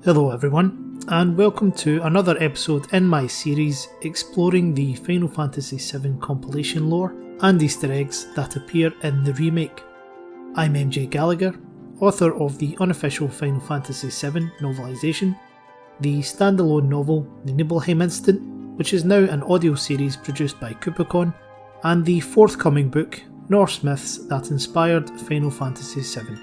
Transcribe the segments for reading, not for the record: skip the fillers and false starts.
Hello everyone, and welcome to another episode in my series exploring the Final Fantasy VII compilation lore and Easter eggs that appear in the remake. I'm MJ Gallagher, author of the unofficial Final Fantasy VII Novelisation, the standalone novel The Nibelheim Incident, which is now an audio series produced by KupoCon, and the forthcoming book Norse Myths that inspired Final Fantasy VII.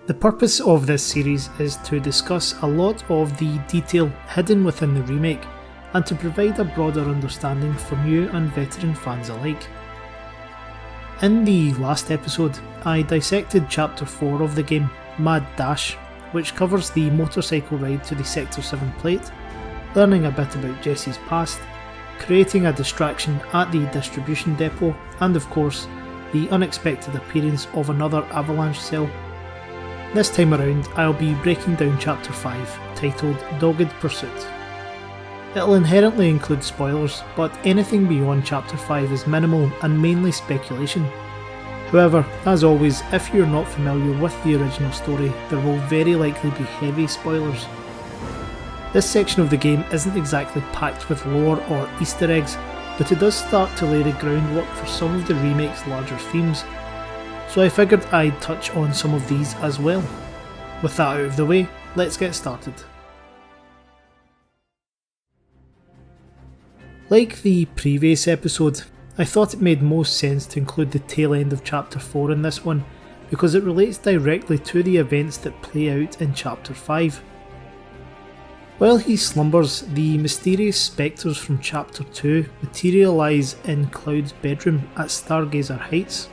The purpose of this series is to discuss a lot of the detail hidden within the remake and to provide a broader understanding for new and veteran fans alike. In the last episode, I dissected Chapter 4 of the game, Mad Dash, which covers the motorcycle ride to the Sector 7 plate, learning a bit about Jessie's past, creating a distraction at the distribution depot, and of course, the unexpected appearance of another avalanche cell. This time around, I'll be breaking down Chapter 5, titled Dogged Pursuit. It'll inherently include spoilers, but anything beyond Chapter 5 is minimal and mainly speculation. However, as always, if you're not familiar with the original story, there will very likely be heavy spoilers. This section of the game isn't exactly packed with lore or Easter eggs, but it does start to lay the groundwork for some of the remake's larger themes, so I figured I'd touch on some of these as well. With that out of the way, let's get started. Like the previous episode, I thought it made most sense to include the tail end of Chapter 4 in this one, because it relates directly to the events that play out in Chapter 5. While he slumbers, the mysterious spectres from Chapter 2 materialise in Cloud's bedroom at Stargazer Heights.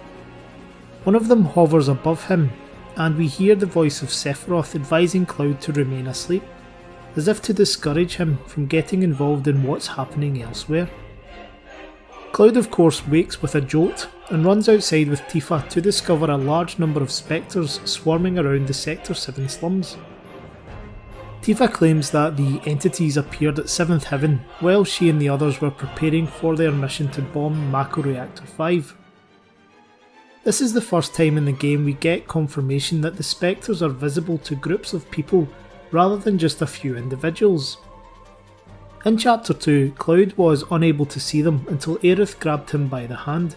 One of them hovers above him, and we hear the voice of Sephiroth advising Cloud to remain asleep, as if to discourage him from getting involved in what's happening elsewhere. Cloud of course wakes with a jolt and runs outside with Tifa to discover a large number of spectres swarming around the Sector 7 slums. Tifa claims that the entities appeared at 7th Heaven while she and the others were preparing for their mission to bomb Mako Reactor 5. This is the first time in the game we get confirmation that the spectres are visible to groups of people rather than just a few individuals. In Chapter 2, Cloud was unable to see them until Aerith grabbed him by the hand,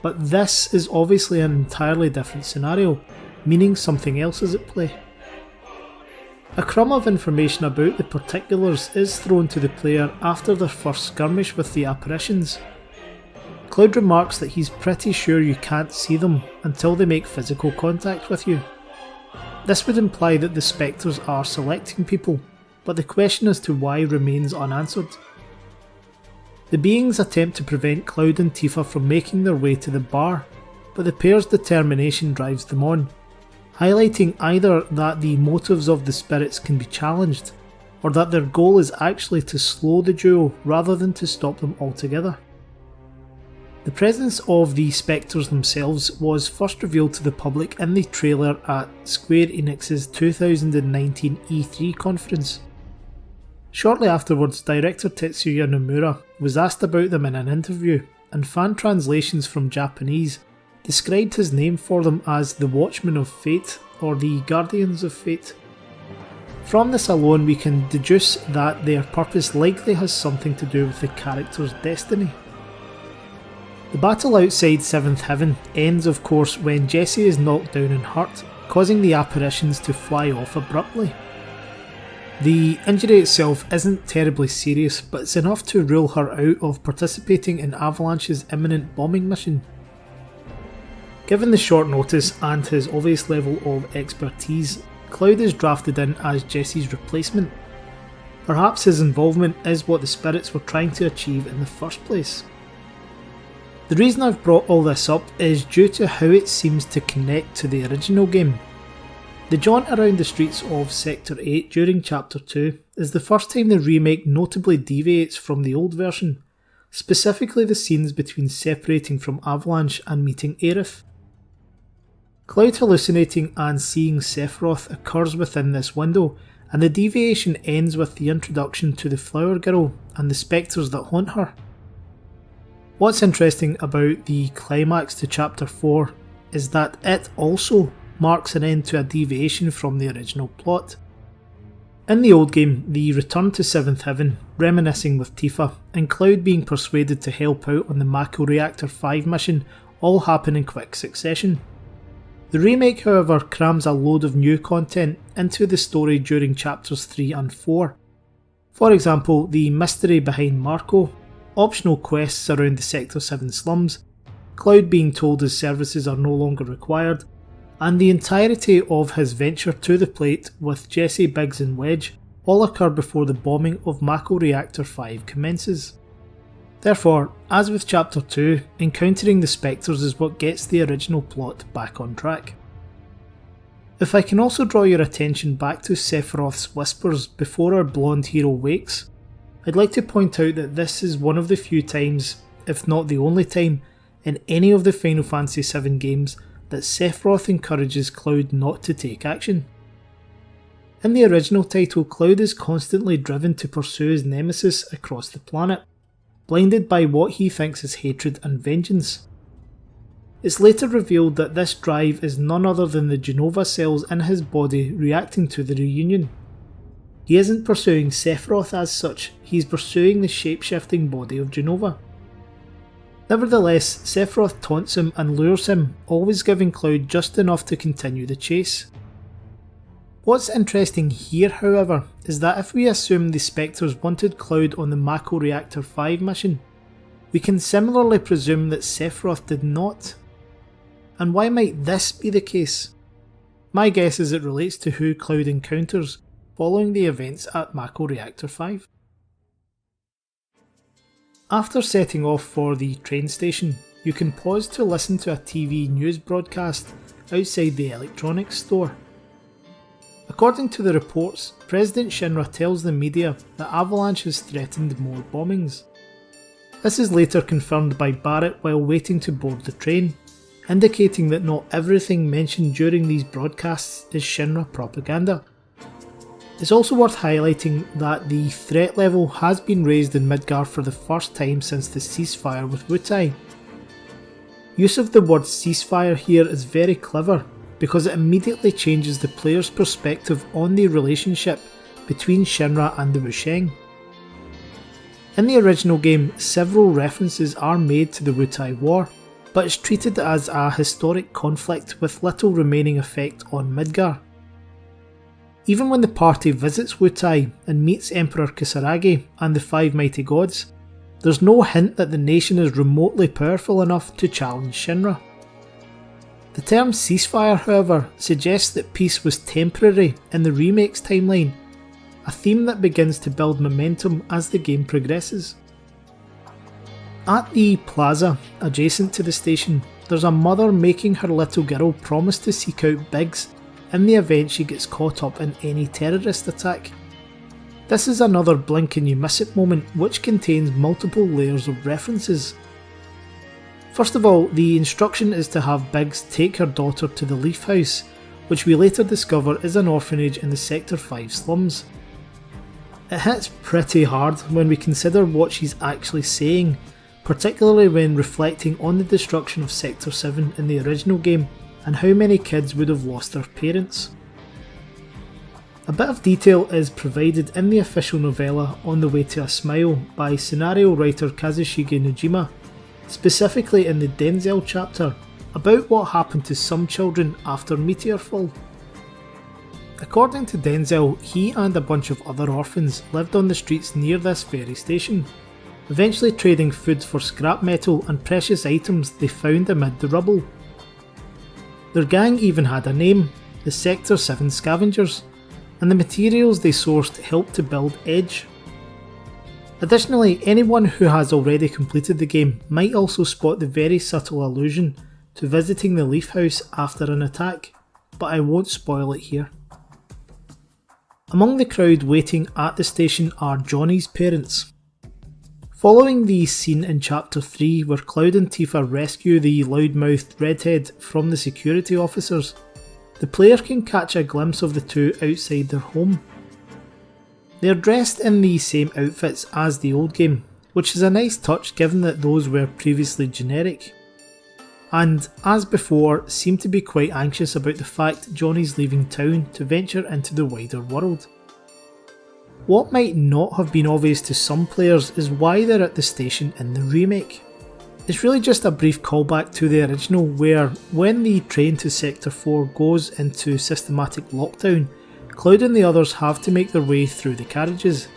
but this is obviously an entirely different scenario, meaning something else is at play. A crumb of information about the particulars is thrown to the player after their first skirmish with the apparitions. Cloud remarks that he's pretty sure you can't see them until they make physical contact with you. This would imply that the spectres are selecting people, but the question as to why remains unanswered. The beings attempt to prevent Cloud and Tifa from making their way to the bar, but the pair's determination drives them on, highlighting either that the motives of the spirits can be challenged, or that their goal is actually to slow the duo rather than to stop them altogether. The presence of the spectres themselves was first revealed to the public in the trailer at Square Enix's 2019 E3 conference. Shortly afterwards, director Tetsuya Nomura was asked about them in an interview, and fan translations from Japanese described his name for them as the Watchmen of Fate or the Guardians of Fate. From this alone we can deduce that their purpose likely has something to do with the character's destiny. The battle outside 7th Heaven ends of course when Jessie is knocked down and hurt, causing the apparitions to fly off abruptly. The injury itself isn't terribly serious, but it's enough to rule her out of participating in Avalanche's imminent bombing mission. Given the short notice and his obvious level of expertise, Cloud is drafted in as Jessie's replacement. Perhaps his involvement is what the spirits were trying to achieve in the first place. The reason I've brought all this up is due to how it seems to connect to the original game. The jaunt around the streets of Sector 8 during Chapter 2 is the first time the remake notably deviates from the old version, specifically the scenes between separating from Avalanche and meeting Aerith. Cloud hallucinating and seeing Sephiroth occurs within this window, and the deviation ends with the introduction to the Flower Girl and the spectres that haunt her. What's interesting about the climax to Chapter 4 is that it also marks an end to a deviation from the original plot. In the old game, the return to 7th Heaven, reminiscing with Tifa, and Cloud being persuaded to help out on the Mako Reactor 5 mission all happen in quick succession. The remake, however, crams a load of new content into the story during chapters 3 and 4. For example, the mystery behind Marco, optional quests around the Sector 7 slums, Cloud being told his services are no longer required, and the entirety of his venture to the plate with Jesse, Biggs and Wedge all occur before the bombing of Mako Reactor 5 commences. Therefore, as with Chapter 2, encountering the Spectres is what gets the original plot back on track. If I can also draw your attention back to Sephiroth's whispers before our blonde hero wakes, I'd like to point out that this is one of the few times, if not the only time, in any of the Final Fantasy VII games that Sephiroth encourages Cloud not to take action. In the original title, Cloud is constantly driven to pursue his nemesis across the planet, blinded by what he thinks is hatred and vengeance. It's later revealed that this drive is none other than the Genova cells in his body reacting to the reunion. He isn't pursuing Sephiroth as such, he's pursuing the shape-shifting body of Genova. Nevertheless, Sephiroth taunts him and lures him, always giving Cloud just enough to continue the chase. What's interesting here, however, is that if we assume the Spectres wanted Cloud on the Mako Reactor 5 mission, we can similarly presume that Sephiroth did not. And why might this be the case? My guess is it relates to who Cloud encounters following the events at Mako Reactor 5. After setting off for the train station, you can pause to listen to a TV news broadcast outside the electronics store. According to the reports, President Shinra tells the media that Avalanche has threatened more bombings. This is later confirmed by Barrett while waiting to board the train, indicating that not everything mentioned during these broadcasts is Shinra propaganda. It's also worth highlighting that the threat level has been raised in Midgar for the first time since the ceasefire with Wutai. Use of the word ceasefire here is very clever because it immediately changes the player's perspective on the relationship between Shinra and the Wusheng. In the original game, several references are made to the Wutai War, but it's treated as a historic conflict with little remaining effect on Midgar. Even when the party visits Wutai and meets Emperor Kisaragi and the Five Mighty Gods, there's no hint that the nation is remotely powerful enough to challenge Shinra. The term ceasefire, however, suggests that peace was temporary in the remake's timeline, a theme that begins to build momentum as the game progresses. At the plaza adjacent to the station, there's a mother making her little girl promise to seek out Biggs in the event she gets caught up in any terrorist attack. This is another blink and you miss it moment which contains multiple layers of references. First of all, the instruction is to have Biggs take her daughter to the Leaf House, which we later discover is an orphanage in the Sector 5 slums. It hits pretty hard when we consider what she's actually saying, particularly when reflecting on the destruction of Sector 7 in the original game and how many kids would have lost their parents. A bit of detail is provided in the official novella On the Way to a Smile by scenario writer Kazushige Nojima, specifically in the Denzel chapter, about what happened to some children after Meteorfall. According to Denzel, he and a bunch of other orphans lived on the streets near this very station, eventually trading food for scrap metal and precious items they found amid the rubble. Their gang even had a name, the Sector 7 Scavengers, and the materials they sourced helped to build Edge. Additionally, anyone who has already completed the game might also spot the very subtle allusion to visiting the Leaf House after an attack, but I won't spoil it here. Among the crowd waiting at the station are Johnny's parents. Following the scene in Chapter 3 where Cloud and Tifa rescue the loudmouthed redhead from the security officers, the player can catch a glimpse of the two outside their home. They are dressed in the same outfits as the old game, which is a nice touch given that those were previously generic, and as before seem to be quite anxious about the fact Johnny's leaving town to venture into the wider world. What might not have been obvious to some players is why they're at the station in the remake. It's really just a brief callback to the original where, when the train to Sector 4 goes into systematic lockdown, Cloud and the others have to make their way through the carriages.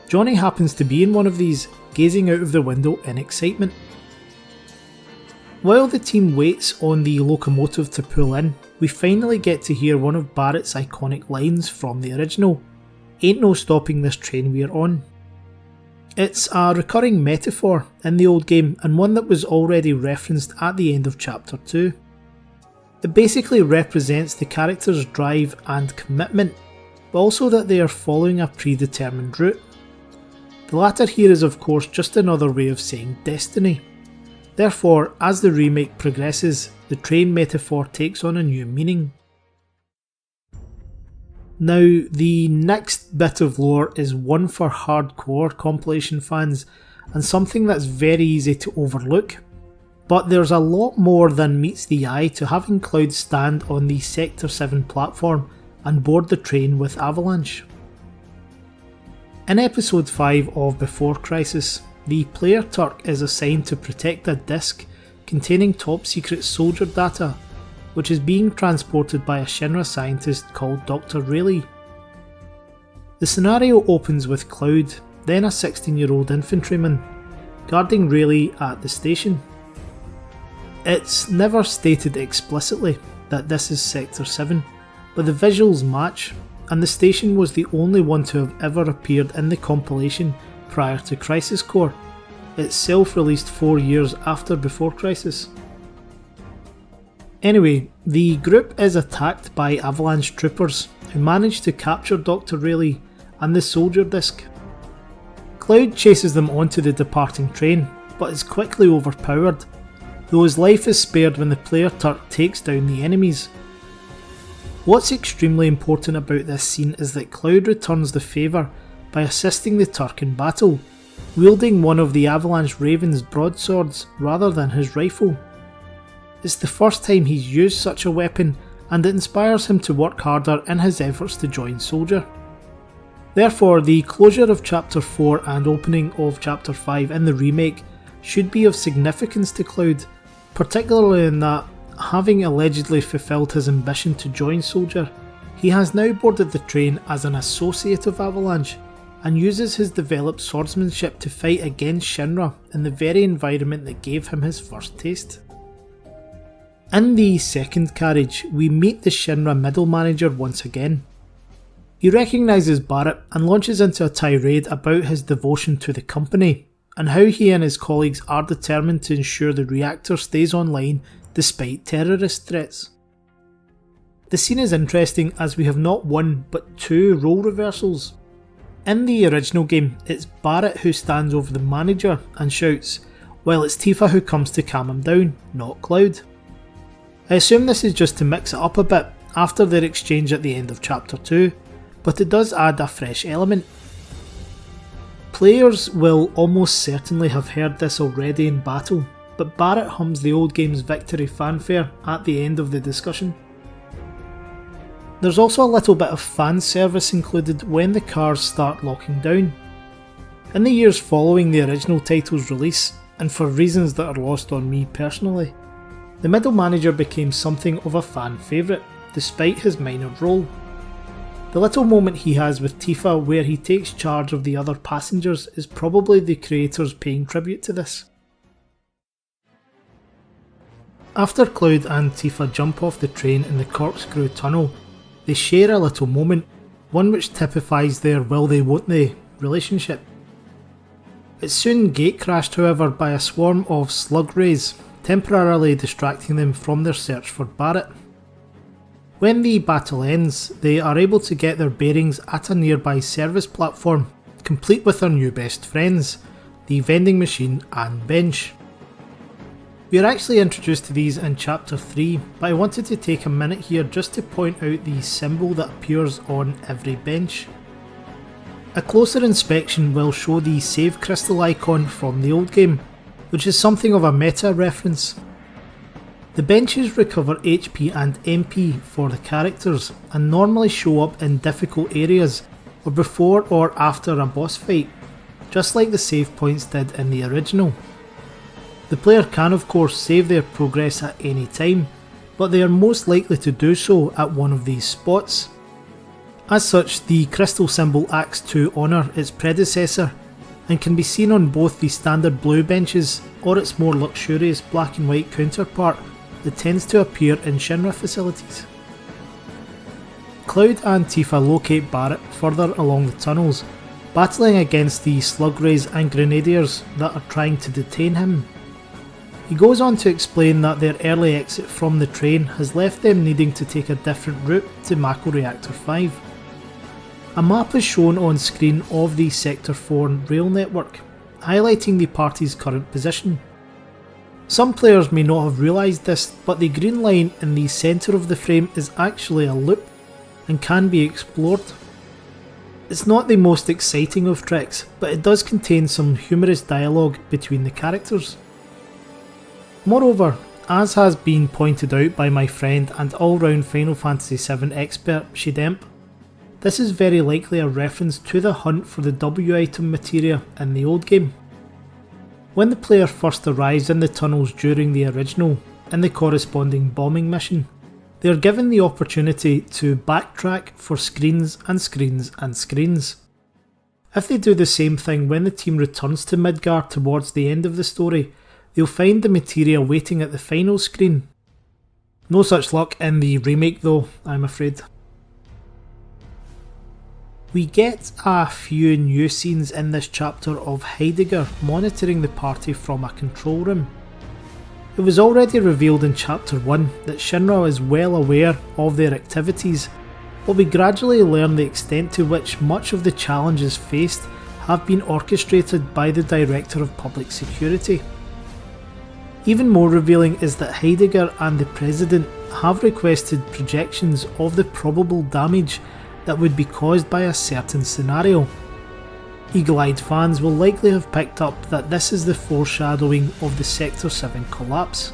Johnny happens to be in one of these, gazing out of the window in excitement. While the team waits on the locomotive to pull in, we finally get to hear one of Barrett's iconic lines from the original, "Ain't no stopping this train we're on." It's a recurring metaphor in the old game and one that was already referenced at the end of Chapter 2. It basically represents the character's drive and commitment, but also that they are following a predetermined route. The latter here is of course just another way of saying destiny. Therefore, as the remake progresses, the train metaphor takes on a new meaning. Now, the next bit of lore is one for hardcore compilation fans and something that's very easy to overlook. But there's a lot more than meets the eye to having Cloud stand on the Sector 7 platform and board the train with Avalanche. In episode 5 of Before Crisis, the player Turk is assigned to protect a disk containing top secret soldier data, which is being transported by a Shinra scientist called Dr. Rayleigh. The scenario opens with Cloud, then a 16-year-old infantryman, guarding Rayleigh at the station. It's never stated explicitly that this is Sector 7, but the visuals match, and the station was the only one to have ever appeared in the compilation prior to Crisis Core, itself released 4 years after Before Crisis. Anyway, the group is attacked by Avalanche troopers who manage to capture Dr. Rayleigh and the soldier disc. Cloud chases them onto the departing train, but is quickly overpowered, though his life is spared when the player Turk takes down the enemies. What's extremely important about this scene is that Cloud returns the favour by assisting the Turk in battle, wielding one of the Avalanche Raven's broadswords rather than his rifle. It's the first time he's used such a weapon, and it inspires him to work harder in his efforts to join Soldier. Therefore, the closure of Chapter 4 and opening of Chapter 5 in the remake should be of significance to Cloud, particularly in that, having allegedly fulfilled his ambition to join Soldier, he has now boarded the train as an associate of Avalanche, and uses his developed swordsmanship to fight against Shinra in the very environment that gave him his first taste. In the second carriage, we meet the Shinra middle manager once again. He recognises Barrett and launches into a tirade about his devotion to the company, and how he and his colleagues are determined to ensure the reactor stays online despite terrorist threats. The scene is interesting as we have not one but two role reversals. In the original game, it's Barrett who stands over the manager and shouts, while it's Tifa who comes to calm him down, not Cloud. I assume this is just to mix it up a bit after their exchange at the end of Chapter 2, but it does add a fresh element. Players will almost certainly have heard this already in battle, but Barrett hums the old game's victory fanfare at the end of the discussion. There's also a little bit of fan service included when the cars start locking down. In the years following the original title's release, and for reasons that are lost on me personally, the middle manager became something of a fan favourite, despite his minor role. The little moment he has with Tifa where he takes charge of the other passengers is probably the creators paying tribute to this. After Cloud and Tifa jump off the train in the corkscrew tunnel, they share a little moment, one which typifies their will they won't they relationship. It's soon gate-crashed however by a swarm of slug rays, temporarily distracting them from their search for Barrett. When the battle ends, they are able to get their bearings at a nearby service platform, complete with their new best friends, the vending machine and bench. We are actually introduced to these in Chapter 3, but I wanted to take a minute here just to point out the symbol that appears on every bench. A closer inspection will show the save crystal icon from the old game, which is something of a meta reference. The benches recover HP and MP for the characters and normally show up in difficult areas or before or after a boss fight, just like the save points did in the original. The player can of course save their progress at any time, but they are most likely to do so at one of these spots. As such, the crystal symbol acts to honour its predecessor and can be seen on both the standard blue benches or its more luxurious black and white counterpart that tends to appear in Shinra facilities. Cloud and Tifa locate Barret further along the tunnels, battling against the slug rays and grenadiers that are trying to detain him. He goes on to explain that their early exit from the train has left them needing to take a different route to Mako Reactor 5. A map is shown on screen of the Sector 4 rail network, highlighting the party's current position. Some players may not have realised this, but the green line in the centre of the frame is actually a loop and can be explored. It's not the most exciting of tricks, but it does contain some humorous dialogue between the characters. Moreover, as has been pointed out by my friend and all-round Final Fantasy VII expert Shidemp, this is very likely a reference to the hunt for the W item materia in the old game. When the player first arrives in the tunnels during the original, in the corresponding bombing mission, they are given the opportunity to backtrack for screens and screens and screens. If they do the same thing when the team returns to Midgar towards the end of the story, they'll find the materia waiting at the final screen. No such luck in the remake though, I'm afraid. We get a few new scenes in this chapter of Heidegger monitoring the party from a control room. It was already revealed in chapter 1 that Shinra is well aware of their activities, but we gradually learn the extent to which much of the challenges faced have been orchestrated by the Director of Public Security. Even more revealing is that Heidegger and the President have requested projections of the probable damage that would be caused by a certain scenario. Eagle-eyed fans will likely have picked up that this is the foreshadowing of the Sector 7 collapse.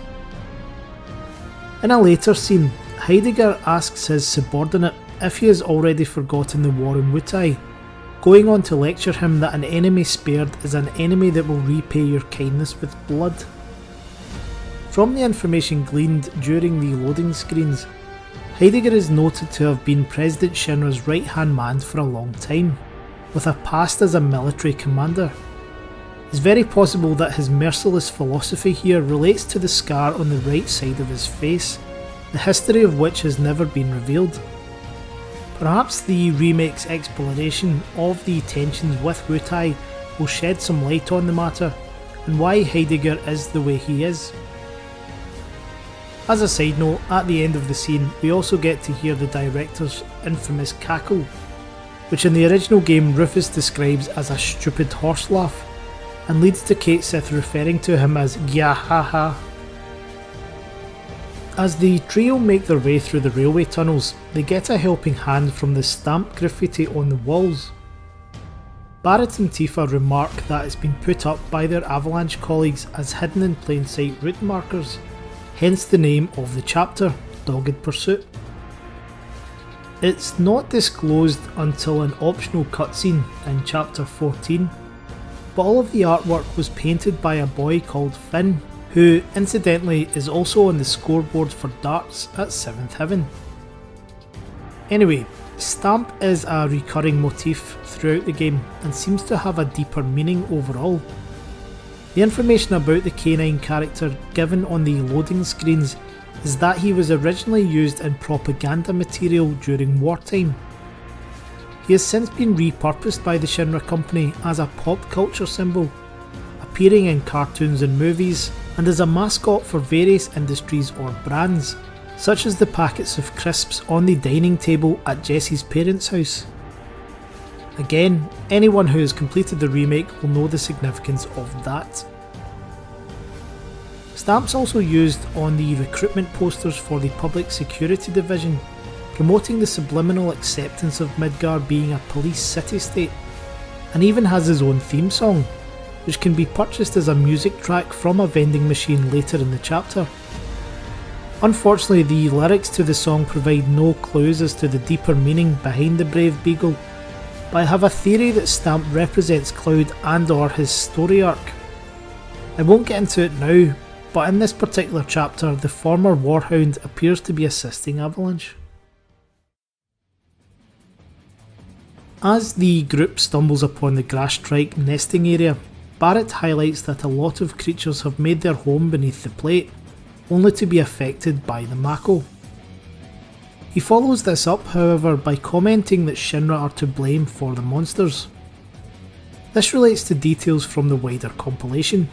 In a later scene, Heidegger asks his subordinate if he has already forgotten the war in Wutai, going on to lecture him that an enemy spared is an enemy that will repay your kindness with blood. From the information gleaned during the loading screens, Heidegger is noted to have been President Shinra's right-hand man for a long time, with a past as a military commander. It's very possible that his merciless philosophy here relates to the scar on the right side of his face, the history of which has never been revealed. Perhaps the remake's exploration of the tensions with Wutai will shed some light on the matter, and why Heidegger is the way he is. As a side note, at the end of the scene we also get to hear the director's infamous cackle, which in the original game Rufus describes as a stupid horse laugh, and leads to Kate Sith referring to him as Gyahaha. As the trio make their way through the railway tunnels, they get a helping hand from the stamped graffiti on the walls. Barret and Tifa remark that it's been put up by their Avalanche colleagues as hidden in plain sight route markers, hence the name of the chapter, Dogged Pursuit. It's not disclosed until an optional cutscene in chapter 14, but all of the artwork was painted by a boy called Finn, who incidentally is also on the scoreboard for darts at 7th Heaven. Anyway, Stamp is a recurring motif throughout the game and seems to have a deeper meaning overall. The information about the canine character given on the loading screens is that he was originally used in propaganda material during wartime. He has since been repurposed by the Shinra company as a pop culture symbol, appearing in cartoons and movies, and as a mascot for various industries or brands, such as the packets of crisps on the dining table at Jessie's parents' house. Again, anyone who has completed the remake will know the significance of that. Stamps also used on the recruitment posters for the Public Security Division, promoting the subliminal acceptance of Midgar being a police city-state, and even has his own theme song, which can be purchased as a music track from a vending machine later in the chapter. Unfortunately, the lyrics to the song provide no clues as to the deeper meaning behind the Brave Beagle, but I have a theory that Stamp represents Cloud and or his story arc. I won't get into it now, but in this particular chapter the former Warhound appears to be assisting Avalanche. As the group stumbles upon the Grasstrike nesting area, Barrett highlights that a lot of creatures have made their home beneath the plate, only to be affected by the Mako. He follows this up, however, by commenting that Shinra are to blame for the monsters. This relates to details from the wider compilation.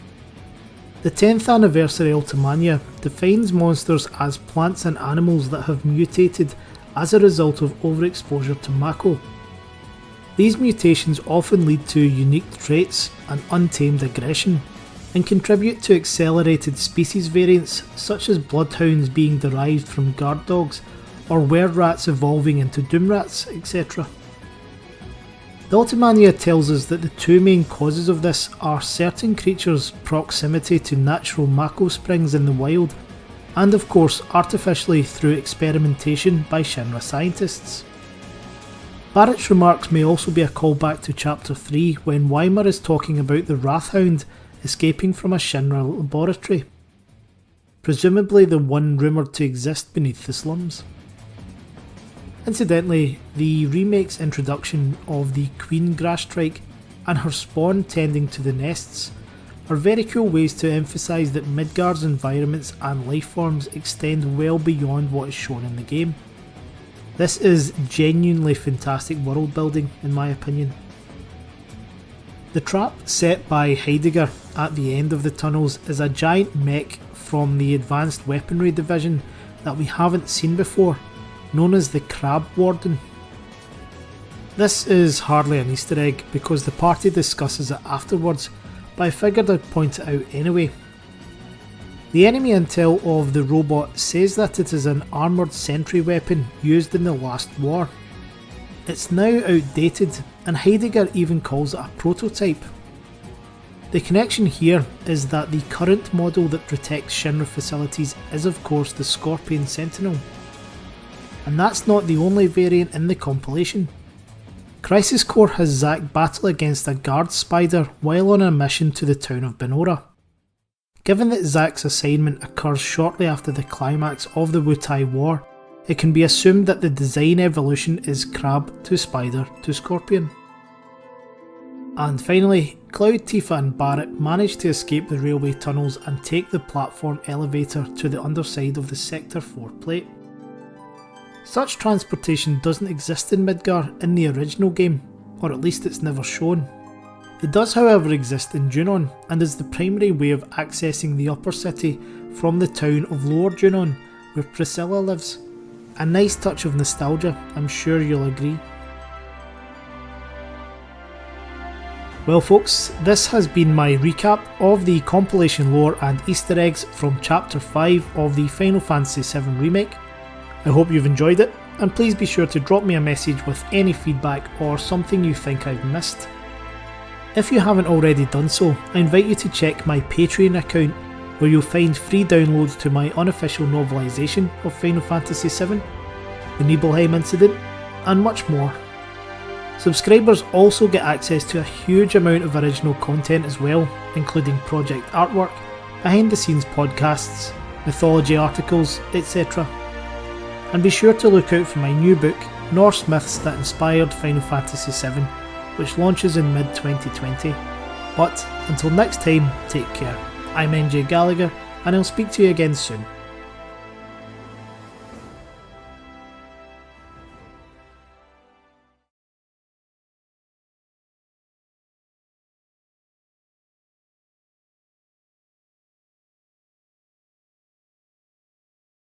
The 10th anniversary Ultimania defines monsters as plants and animals that have mutated as a result of overexposure to Mako. These mutations often lead to unique traits and untamed aggression, and contribute to accelerated species variants such as bloodhounds being derived from guard dogs, or were-rats evolving into doom-rats, etc. The Ultimania tells us that the two main causes of this are certain creatures' proximity to natural Mako springs in the wild, and of course artificially through experimentation by Shinra scientists. Barrett's remarks may also be a callback to Chapter 3 when Weimar is talking about the Wrathhound escaping from a Shinra laboratory, presumably the one rumoured to exist beneath the slums. Incidentally, the remake's introduction of the Queen Grasstrike and her spawn tending to the nests are very cool ways to emphasise that Midgard's environments and lifeforms extend well beyond what is shown in the game. This is genuinely fantastic world building in my opinion. The trap set by Heidegger at the end of the tunnels is a giant mech from the Advanced Weaponry Division that we haven't seen before, known as the Crab Warden. This is hardly an Easter egg because the party discusses it afterwards, but I figured I'd point it out anyway. The enemy intel of the robot says that it is an armoured sentry weapon used in the last war. It's now outdated, and Heidegger even calls it a prototype. The connection here is that the current model that protects Shinra facilities is of course the Scorpion Sentinel. And that's not the only variant in the compilation. Crisis Core has Zack battle against a guard spider while on a mission to the town of Benora. Given that Zack's assignment occurs shortly after the climax of the Wutai War, it can be assumed that the design evolution is Crab to Spider to Scorpion. And finally, Cloud, Tifa and Barrett manage to escape the railway tunnels and take the platform elevator to the underside of the Sector 4 plate. Such transportation doesn't exist in Midgar in the original game, or at least it's never shown. It does however exist in Junon, and is the primary way of accessing the upper city from the town of Lower Junon, where Priscilla lives. A nice touch of nostalgia, I'm sure you'll agree. Well folks, this has been my recap of the compilation lore and Easter eggs from Chapter 5 of the Final Fantasy VII Remake. I hope you've enjoyed it, and please be sure to drop me a message with any feedback or something you think I've missed. If you haven't already done so, I invite you to check my Patreon account, where you'll find free downloads to my unofficial novelisation of Final Fantasy VII, the Nibelheim incident, and much more. Subscribers also get access to a huge amount of original content as well, including project artwork, behind the scenes podcasts, mythology articles, etc. And be sure to look out for my new book, Norse Myths That Inspired Final Fantasy VII, which launches in mid-2020. But until next time, take care. I'm NJ Gallagher, and I'll speak to you again soon.